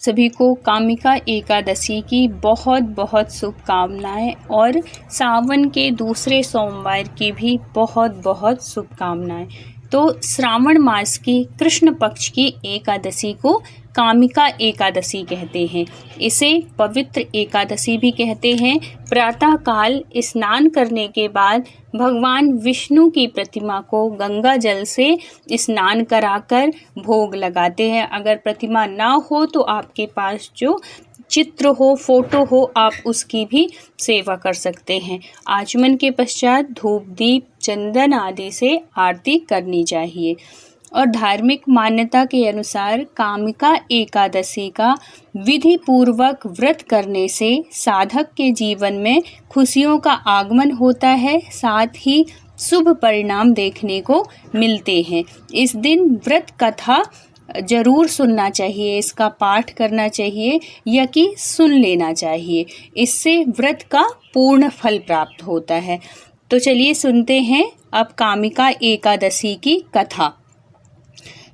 सभी को कामिका एकादशी की बहुत बहुत शुभकामनाएं और सावन के दूसरे सोमवार की भी बहुत बहुत शुभकामनाएं। तो श्रावण मास की कृष्ण पक्ष की एकादशी को कामिका एकादशी कहते हैं। इसे पवित्र एकादशी भी कहते हैं। प्रातःकाल स्नान करने के बाद भगवान विष्णु की प्रतिमा को गंगा जल से स्नान कराकर भोग लगाते हैं। अगर प्रतिमा ना हो तो आपके पास जो चित्र हो, फोटो हो, आप उसकी भी सेवा कर सकते हैं। आचमन के पश्चात धूप दीप चंदन आदि से आरती करनी चाहिए। और धार्मिक मान्यता के अनुसार कामिका एकादशी का विधि पूर्वक व्रत करने से साधक के जीवन में खुशियों का आगमन होता है, साथ ही शुभ परिणाम देखने को मिलते हैं। इस दिन व्रत कथा जरूर सुनना चाहिए, इसका पाठ करना चाहिए या कि सुन लेना चाहिए। इससे व्रत का पूर्ण फल प्राप्त होता है। तो चलिए सुनते हैं अब कामिका एकादशी की कथा।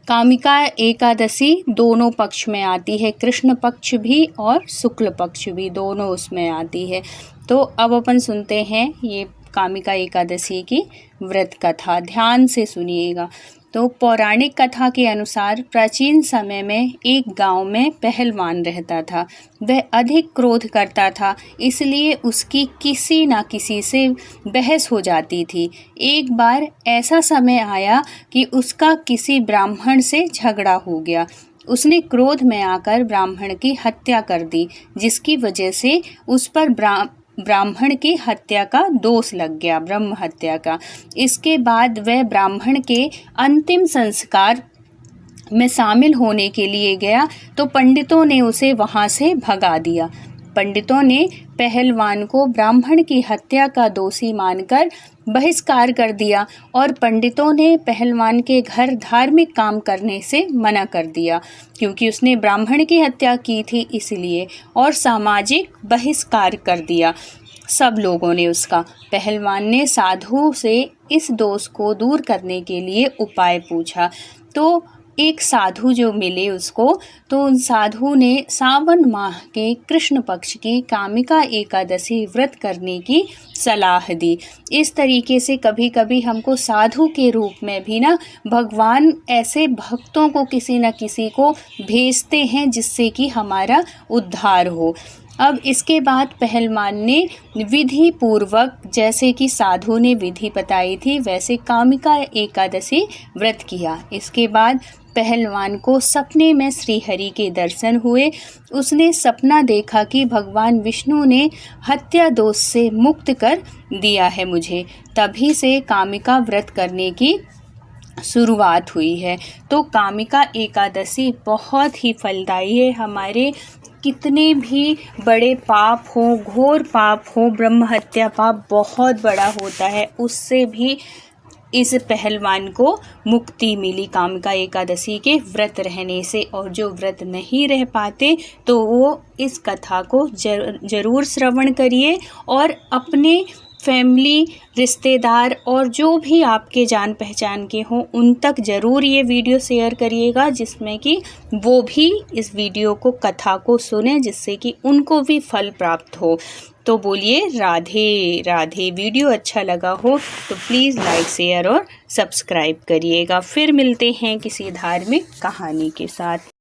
कामिका एकादशी दोनों पक्ष में आती है, कृष्ण पक्ष भी और शुक्ल पक्ष भी, दोनों उसमें आती है। तो अब अपन सुनते हैं ये कामिका एकादशी की व्रत कथा। ध्यान से सुनिएगा। तो पौराणिक कथा के अनुसार प्राचीन समय में एक गांव में पहलवान रहता था। वह अधिक क्रोध करता था, इसलिए उसकी किसी न किसी से बहस हो जाती थी। एक बार ऐसा समय आया कि उसका किसी ब्राह्मण से झगड़ा हो गया। उसने क्रोध में आकर ब्राह्मण की हत्या कर दी, जिसकी वजह से उस पर ब्राह्मण की हत्या का दोष लग गया, ब्रह्म हत्या का। इसके बाद वह ब्राह्मण के अंतिम संस्कार में शामिल होने के लिए गया तो पंडितों ने उसे वहां से भगा दिया। पंडितों ने पहलवान को ब्राह्मण की हत्या का दोषी मानकर बहिष्कार कर दिया और पंडितों ने पहलवान के घर धार्मिक काम करने से मना कर दिया, क्योंकि उसने ब्राह्मण की हत्या की थी इसलिए, और सामाजिक बहिष्कार कर दिया सब लोगों ने उसका। पहलवान ने साधु से इस दोष को दूर करने के लिए उपाय पूछा। तो एक साधु जो मिले उसको, तो उन साधु ने सावन माह के कृष्ण पक्ष की कामिका एकादशी व्रत करने की सलाह दी। इस तरीके से कभी कभी हमको साधु के रूप में भी ना भगवान ऐसे भक्तों को किसी न किसी को भेजते हैं जिससे कि हमारा उद्धार हो। अब इसके बाद पहलवान ने विधि पूर्वक, जैसे कि साधु ने विधि बताई थी, वैसे कामिका एकादशी व्रत किया। इसके बाद पहलवान को सपने में श्री हरि के दर्शन हुए। उसने सपना देखा कि भगवान विष्णु ने हत्या दोष से मुक्त कर दिया है मुझे। तभी से कामिका व्रत करने की शुरुआत हुई है। तो कामिका एकादशी बहुत ही फलदायी है। हमारे कितने भी बड़े पाप हो, घोर पाप हो, ब्रह्म हत्या पाप बहुत बड़ा होता है, उससे भी इस पहलवान को मुक्ति मिली कामिका एकादशी के व्रत रहने से। और जो व्रत नहीं रह पाते तो वो इस कथा को जरूर श्रवण करिए और अपने फैमिली, रिश्तेदार और जो भी आपके जान पहचान के हों उन तक ज़रूर ये वीडियो शेयर करिएगा, जिसमें कि वो भी इस वीडियो को, कथा को सुने, जिससे कि उनको भी फल प्राप्त हो। तो बोलिए राधे राधे। वीडियो अच्छा लगा हो तो प्लीज़ लाइक, शेयर और सब्सक्राइब करिएगा। फिर मिलते हैं किसी धार्मिक कहानी के साथ।